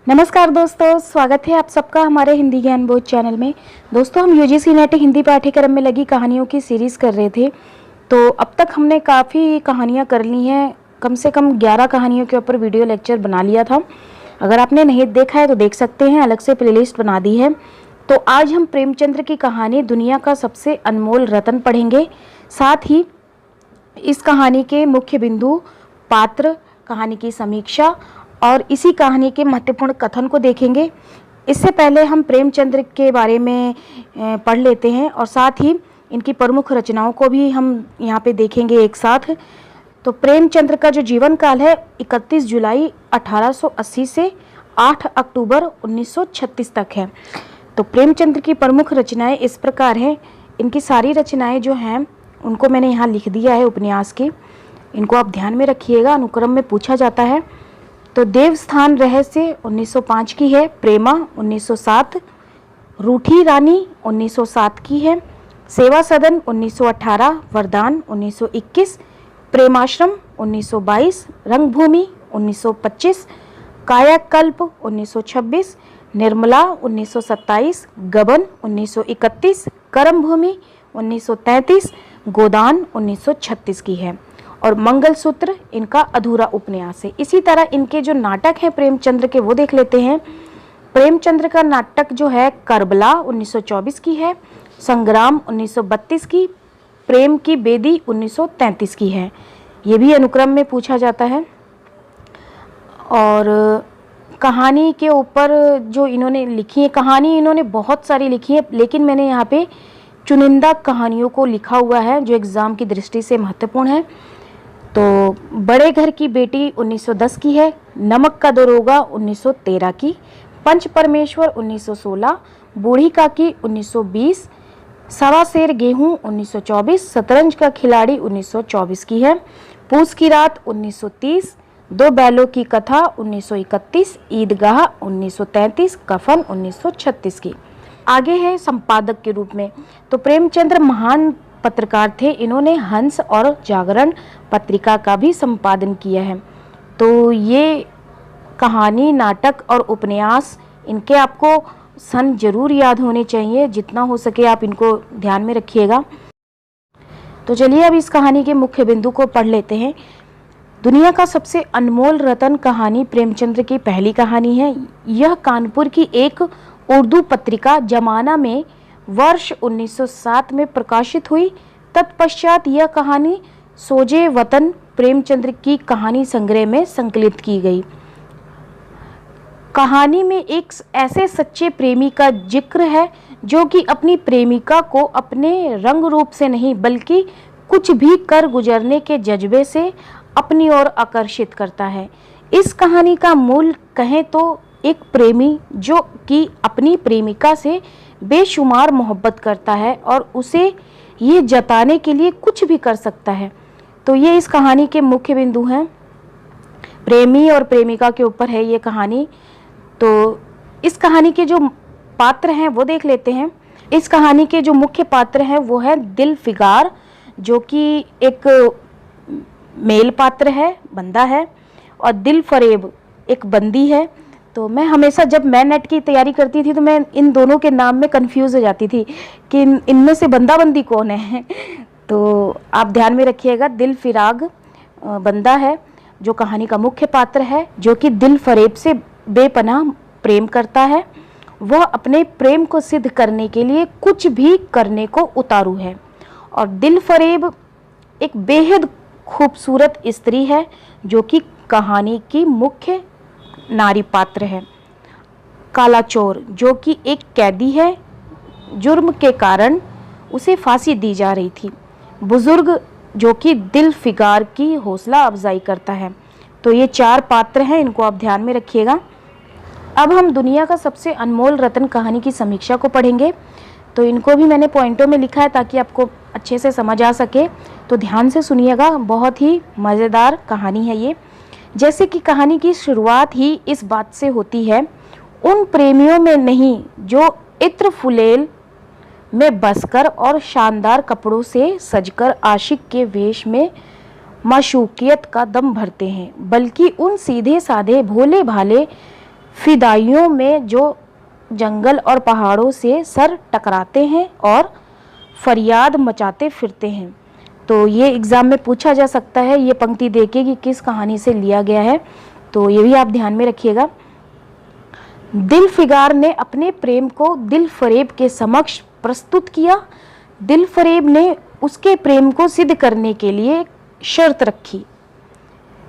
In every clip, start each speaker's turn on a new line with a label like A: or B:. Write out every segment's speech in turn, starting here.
A: नमस्कार दोस्तों, स्वागत है आप सबका हमारे हिंदी ज्ञान बोध चैनल में। दोस्तों, हम यूजीसी नेट हिंदी पाठ्यक्रम में लगी कहानियों की सीरीज़ कर रहे थे। तो अब तक हमने काफ़ी कहानियाँ कर ली हैं, कम से कम 11 कहानियों के ऊपर वीडियो लेक्चर बना लिया था। अगर आपने नहीं देखा है तो देख सकते हैं, अलग से प्लेलिस्ट बना दी है। तो आज हम प्रेमचंद्र की कहानी दुनिया का सबसे अनमोल रत्न पढ़ेंगे। साथ ही इस कहानी के मुख्य बिंदु, पात्र, कहानी की समीक्षा और इसी कहानी के महत्वपूर्ण कथन को देखेंगे। इससे पहले हम प्रेमचंद्र के बारे में पढ़ लेते हैं और साथ ही इनकी प्रमुख रचनाओं को भी हम यहाँ पे देखेंगे एक साथ। तो प्रेमचंद्र का जो जीवन काल है 31 जुलाई 1880 से 8 अक्टूबर 1936 तक है। तो प्रेमचंद्र की प्रमुख रचनाएं इस प्रकार हैं। इनकी सारी रचनाएं जो हैं उनको मैंने यहाँ लिख दिया है उपन्यास की। इनको आप ध्यान में रखिएगा, अनुक्रम में पूछा जाता है। तो देवस्थान रहस्य 1905 की है, प्रेमा 1907, रूठी रानी 1907 की है, सेवा सदन 1918, वरदान 1921, प्रेमाश्रम 1922, रंगभूमि 1925, कायाकल्प 1926, निर्मला 1927, गबन 1931, कर्मभूमि 1933, गोदान 1936 की है और मंगलसूत्र इनका अधूरा उपन्यास है। इसी तरह इनके जो नाटक हैं प्रेमचंद्र के वो देख लेते हैं। प्रेमचंद्र का नाटक जो है करबला 1924 की है, संग्राम 1932 की, प्रेम की बेदी 1933 की है। ये भी अनुक्रम में पूछा जाता है। और कहानी के ऊपर जो इन्होंने लिखी है, कहानी इन्होंने बहुत सारी लिखी है, लेकिन मैंने यहाँ पे चुनिंदा कहानियों को लिखा हुआ है जो एग्ज़ाम की दृष्टि से महत्वपूर्ण है। तो बड़े घर की बेटी 1910 की है, नमक का दरोगा 1913 की, पंच परमेश्वर 1916, बूढ़ी काकी 1920, सवा सेर गेहूं 1924, शतरंज का खिलाड़ी 1924 की है, पूस की रात 1930, दो बैलों की कथा 1931, ईदगाह 1933, कफन 1936 की। आगे है संपादक के रूप में। तो प्रेमचंद्र महान पत्रकार थे। इन्होंने हंस और जागरण पत्रिका का भी संपादन किया है। तो ये कहानी, नाटक और उपन्यास, इनके आपको सन जरूर याद होने चाहिए, जितना हो सके आप इनको ध्यान में रखिएगा। तो चलिए अब इस कहानी के मुख्य बिंदु को पढ़ लेते हैं। दुनिया का सबसे अनमोल रत्न कहानी प्रेमचंद्र की पहली कहानी है। यह कानपुर की एक उर्दू पत्रिका जमाना में वर्ष 1907 में प्रकाशित हुई। तत्पश्चात यह कहानी सोजे वतन प्रेमचंद्र की कहानी संग्रह में संकलित की गई। कहानी में एक ऐसे सच्चे प्रेमी का जिक्र है जो कि अपनी प्रेमिका को अपने रंग रूप से नहीं बल्कि कुछ भी कर गुजरने के जज्बे से अपनी ओर आकर्षित करता है। इस कहानी का मूल कहें तो एक प्रेमी जो कि अपनी प्रेमिका से बेशुमार मोहब्बत करता है और उसे ये जताने के लिए कुछ भी कर सकता है। तो ये इस कहानी के मुख्य बिंदु हैं। प्रेमी और प्रेमिका के ऊपर है ये कहानी। तो इस कहानी के जो पात्र हैं वो देख लेते हैं। इस कहानी के जो मुख्य पात्र हैं वो है दिल फिगार, जो कि एक मेल पात्र है, बंदा है, और दिल फरेब एक बंदी है। तो मैं हमेशा जब मैं नेट की तैयारी करती थी तो मैं इन दोनों के नाम में कंफ्यूज हो जाती थी कि इनमें से बंदा बंदी कौन है। तो आप ध्यान में रखिएगा, दिल फिराग बंदा है जो कहानी का मुख्य पात्र है, जो कि दिल फरेब से बेपनाह प्रेम करता है। वह अपने प्रेम को सिद्ध करने के लिए कुछ भी करने को उतारू है। और दिल फरेब एक बेहद खूबसूरत स्त्री है जो कि कहानी की मुख्य नारी पात्र है। काला चोर जो कि एक कैदी है, जुर्म के कारण उसे फांसी दी जा रही थी। बुजुर्ग जो कि दिल फिगार की हौसला अफजाई करता है। तो ये चार पात्र हैं, इनको आप ध्यान में रखिएगा। अब हम दुनिया का सबसे अनमोल रत्न कहानी की समीक्षा को पढ़ेंगे। तो इनको भी मैंने पॉइंटों में लिखा है ताकि आपको अच्छे से समझ आ सके। तो ध्यान से सुनिएगा, बहुत ही मज़ेदार कहानी है ये। जैसे कि कहानी की शुरुआत ही इस बात से होती है, उन प्रेमियों में नहीं जो इत्र फुलेल में बसकर और शानदार कपड़ों से सजकर आशिक के वेश में माशूकियत का दम भरते हैं, बल्कि उन सीधे साधे भोले भाले फिदाइयों में जो जंगल और पहाड़ों से सर टकराते हैं और फरियाद मचाते फिरते हैं। तो ये एग्ज़ाम में पूछा जा सकता है ये पंक्ति देके कि किस कहानी से लिया गया है, तो ये भी आप ध्यान में रखिएगा। दिलफिगार ने अपने प्रेम को दिलफरेब के समक्ष प्रस्तुत किया। दिलफरेब ने उसके प्रेम को सिद्ध करने के लिए शर्त रखी।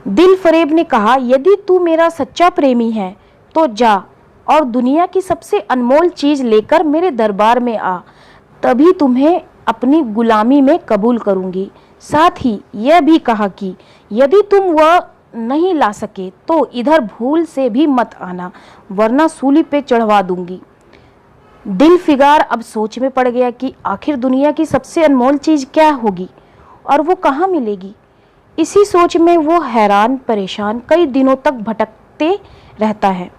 A: दिलफरेब ने कहा, यदि तू मेरा सच्चा प्रेमी है तो जा और दुनिया की सबसे अनमोल चीज लेकर मेरे दरबार में आ, तभी तुम्हें अपनी गुलामी में कबूल करूंगी। साथ ही यह भी कहा कि यदि तुम वह नहीं ला सके तो इधर भूल से भी मत आना, वरना सूली पे चढ़वा दूंगी। दिलफिगार अब सोच में पड़ गया कि आखिर दुनिया की सबसे अनमोल चीज क्या होगी और वो कहाँ मिलेगी। इसी सोच में वो हैरान परेशान कई दिनों तक भटकते रहता है।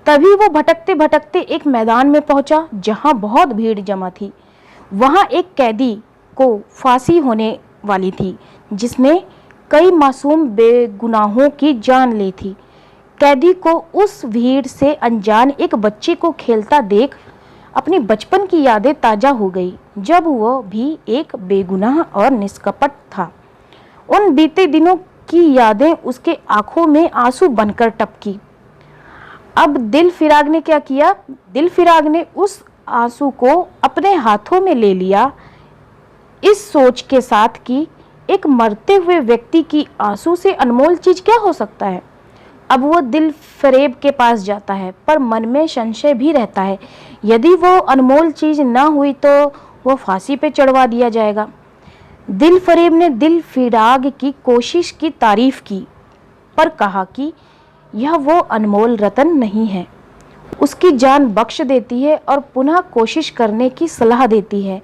A: तभी वो भटकते भटकते एक मैदान में पहुंचा जहां बहुत भीड़ जमा थी। वहां एक कैदी को फांसी होने वाली थी जिसने कई मासूम बेगुनाहों की जान ली थी। कैदी को उस भीड़ से अनजान एक बच्चे को खेलता देख अपनी बचपन की यादें ताजा हो गई, जब वह भी एक बेगुनाह और निष्कपट था। उन बीते दिनों की यादें उसके आंखों में आंसू बनकर टपकी। अब दिलफिराग ने क्या किया? दिलफिराग ने उस आंसू को अपने हाथों में ले लिया, इस सोच के साथ कि एक मरते हुए व्यक्ति की आंसू से अनमोल चीज क्या हो सकता है। अब वो दिलफरेब के पास जाता है, पर मन में संशय भी रहता है, यदि वो अनमोल चीज ना हुई तो वो फांसी पे चढ़वा दिया जाएगा। दिलफरेब ने दिलफिराग की कोशिश की तारीफ की, पर कहा कि यह वो अनमोल रतन नहीं है। उसकी जान बख्श देती है और पुनः कोशिश करने की सलाह देती है।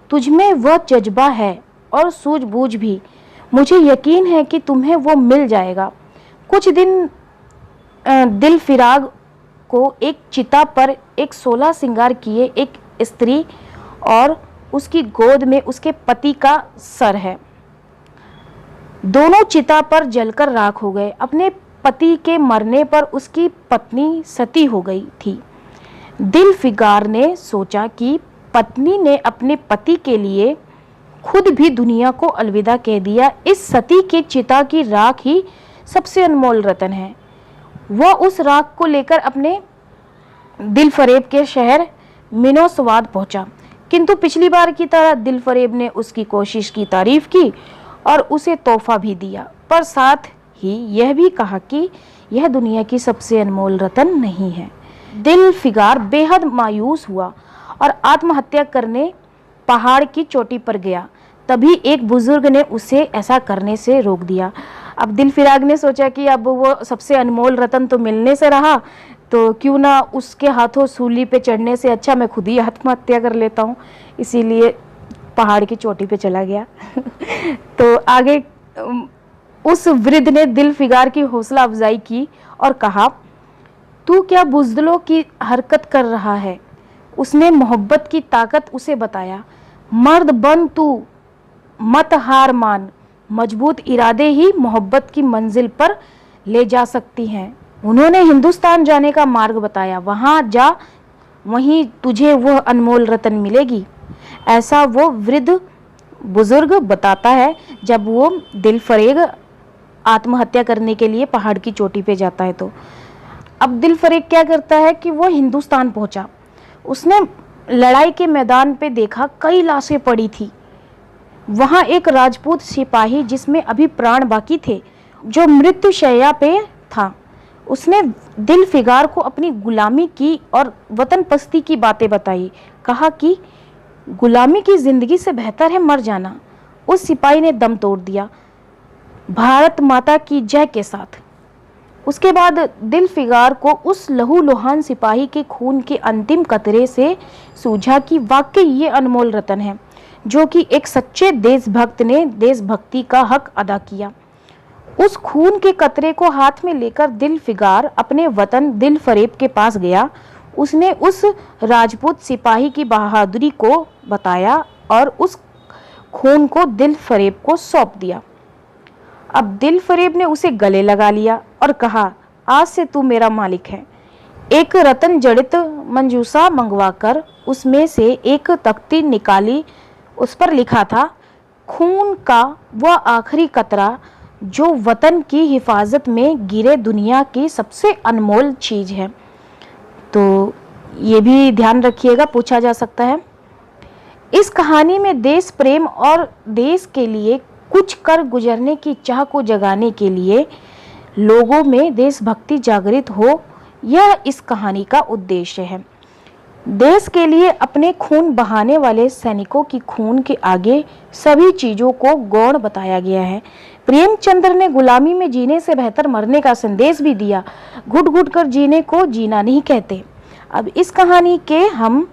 A: तुझमें वह जज्बा है और सूझबूझ भी, मुझे यकीन है कि तुम्हें वो मिल जाएगा। कुछ दिन दिलफिराग को एक चिता पर एक 16 श्रृंगार किए एक स्त्री और उसकी गोद में उसके पति का सर है। दोनों चिता पर जलकर राख हो गए। अपने पति के मरने पर उसकी पत्नी सती हो गई थी। दिलफिगार ने सोचा कि पत्नी ने अपने पति के लिए खुद भी दुनिया को अलविदा कह दिया। इस सती के चिता की राख ही सबसे अनमोल रतन है। वह उस राख को लेकर अपने दिलफरेब के शहर मिनोसवाद पहुंचा, किंतु पिछली बार की तरह दिलफरेब ने उसकी कोशिश की तारीफ की और उसे तोहफा भी दिया, पर साथ ही यह भी कहा कि यह दुनिया की सबसे अनमोल रतन नहीं है। दिलफिगार बेहद मायूस हुआ और आत्महत्या करने पहाड़ की चोटी पर गया। तभी एक बुजुर्ग ने उसे ऐसा करने से रोक दिया। अब दिलफिराग ने सोचा कि अब वो सबसे अनमोल रतन तो मिलने से रहा, तो क्यों ना उसके हाथों सूली पे चढ़ने से अच्छा मैं खुद ही आत्महत्या कर लेता हूँ। इसीलिए पहाड़ की चोटी पे चला गया। तो आगे उस वृद्ध ने दिलफिगार की हौसला अफजाई की और कहा, तू क्या बुज़दिलों की हरकत कर रहा है। उसने मोहब्बत की ताकत उसे बताया। मर्द बन तू, मत हार मान, मजबूत इरादे ही मोहब्बत की मंजिल पर ले जा सकती हैं। उन्होंने हिंदुस्तान जाने का मार्ग बताया। वहां जा, वहीं तुझे वह अनमोल रतन मिलेगी। ऐसा वो वृद्ध बुजुर्ग बताता है जब वो दिलफरेब आत्महत्या करने के लिए पहाड़ की चोटी पे जाता है। तो अब दिलफरेब क्या करता है कि वो हिंदुस्तान पहुंचा। उसने लड़ाई के मैदान पे देखा कई लाशें पड़ी थी। वहां एक राजपूत सिपाही जिसमें अभी प्राण बाकी थे, जो मृत्युशैया पे था, उसने दिलफिगार को अपनी गुलामी की और वतन पस्ती की बातें बताई। कहा कि गुलामी की जिंदगी से बेहतर है मर जाना। उस सिपाही ने दम तोड़ दिया, भारत माता की जय के साथ। उसके बाद दिलफिगार को उस लहूलुहान सिपाही के खून के अंतिम कतरे से सूझा कि वाकई ये अनमोल रतन है, जो कि एक सच्चे देशभक्त ने देशभक्ति का हक अदा किया। उस खून के कतरे को हाथ में लेकर दिलफिगार अपने वतन दिलफरेब के पास गया। उसने उस राजपूत सिपाही की बहादुरी को बताया और उस खून को दिलफरेब को सौंप दिया। अब दिलफरेब ने उसे गले लगा लिया और कहा, आज से तू मेरा मालिक है। एक रत्न जड़ित मंजूसा मंगवाकर उसमें से एक तख्ती निकाली। उस पर लिखा था, खून का वह आखिरी कतरा जो वतन की हिफाजत में गिरे दुनिया की सबसे अनमोल चीज है। तो ये भी ध्यान रखिएगा, पूछा जा सकता है। इस कहानी में देश प्रेम और देश के लिए कुछ कर गुजरने की चाह को जगाने के लिए लोगों में देशभक्ति जागृत हो, यह इस कहानी का उद्देश्य है। देश के लिए अपने खून बहाने वाले सैनिकों की खून के आगे सभी चीजों को गौण बताया गया है। प्रेमचंद्र ने गुलामी में जीने से बेहतर मरने का संदेश भी दिया। घुट घुट कर जीने को जीना नहीं कहते। अब इस कहानी के हम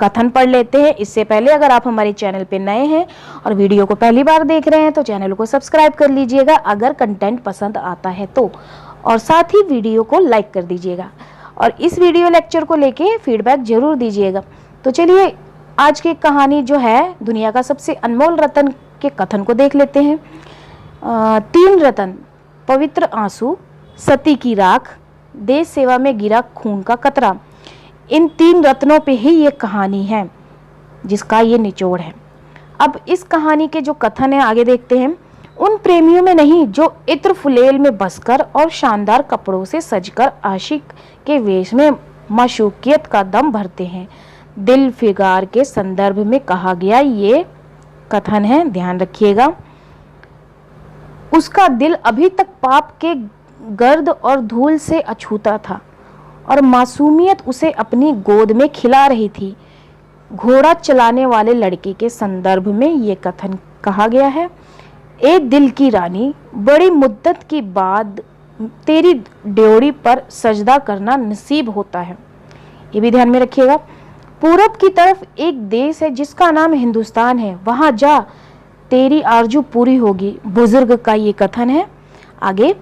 A: कथन पढ़ लेते हैं। इससे पहले अगर आप हमारे चैनल पे नए हैं और वीडियो को पहली बार देख रहे हैं तो चैनल को सब्सक्राइब कर लीजिएगा अगर कंटेंट पसंद आता है तो, और साथ ही वीडियो को लाइक कर दीजिएगा और इस वीडियो लेक्चर को लेके फीडबैक जरूर दीजिएगा। तो चलिए आज की कहानी जो है दुनिया का सबसे अनमोल रत्न के कथन को देख लेते हैं। 3 रत्न, पवित्र आंसू, सती की राख, देश सेवा में गिरा खून का कतरा। इन 3 रत्नों पे ही ये कहानी है जिसका ये निचोड़ है। अब इस कहानी के जो कथन है आगे देखते हैं। उन प्रेमियों में नहीं जो इत्र फुलेल में बसकर और शानदार कपड़ों से सजकर आशिक के वेश में माशूकियत का दम भरते हैं। दिल फिगार के संदर्भ में कहा गया ये कथन है, ध्यान रखिएगा। उसका दिल अभी तक पाप के गर्द और धूल से अछूता था और मासूमियत उसे अपनी गोद में खिला रही थी। घोड़ा चलाने वाले लड़के के संदर्भ में ये कथन कहा गया है। ए दिल की रानी, बड़ी मुद्दत के बाद तेरी ड्योढ़ी पर सजदा करना नसीब होता है। ये भी ध्यान में रखिएगा। पूरब की तरफ एक देश है जिसका नाम हिंदुस्तान है, वहां जा, तेरी आरजू पूरी होगी। बुजुर्ग का ये कथन है। आगे,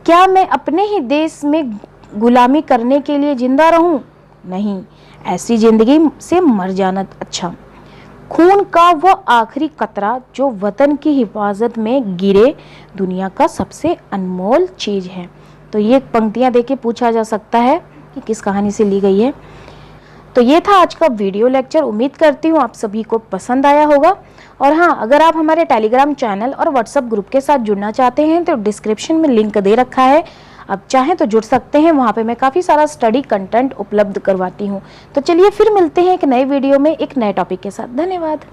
A: क्या मैं अपने ही देश में गुलामी करने के लिए जिंदा रहूं? नहीं, ऐसी जिंदगी से मर जाना अच्छा। खून का वो आखिरी कतरा जो वतन की हिफाजत में गिरे दुनिया का सबसे अनमोल चीज है। तो ये पंक्तियां देके पूछा जा सकता है कि किस कहानी से ली गई है। तो ये था आज का वीडियो लेक्चर। उम्मीद करती हूँ आप सभी को पसंद आया होगा। और हाँ, अगर आप हमारे टेलीग्राम चैनल और व्हाट्सएप ग्रुप के साथ जुड़ना चाहते हैं तो डिस्क्रिप्शन में लिंक दे रखा है, आप चाहें तो जुड़ सकते हैं। वहाँ पे मैं काफ़ी सारा स्टडी कंटेंट उपलब्ध करवाती हूँ। तो चलिए फिर मिलते हैं एक नए वीडियो में एक नए टॉपिक के साथ। धन्यवाद।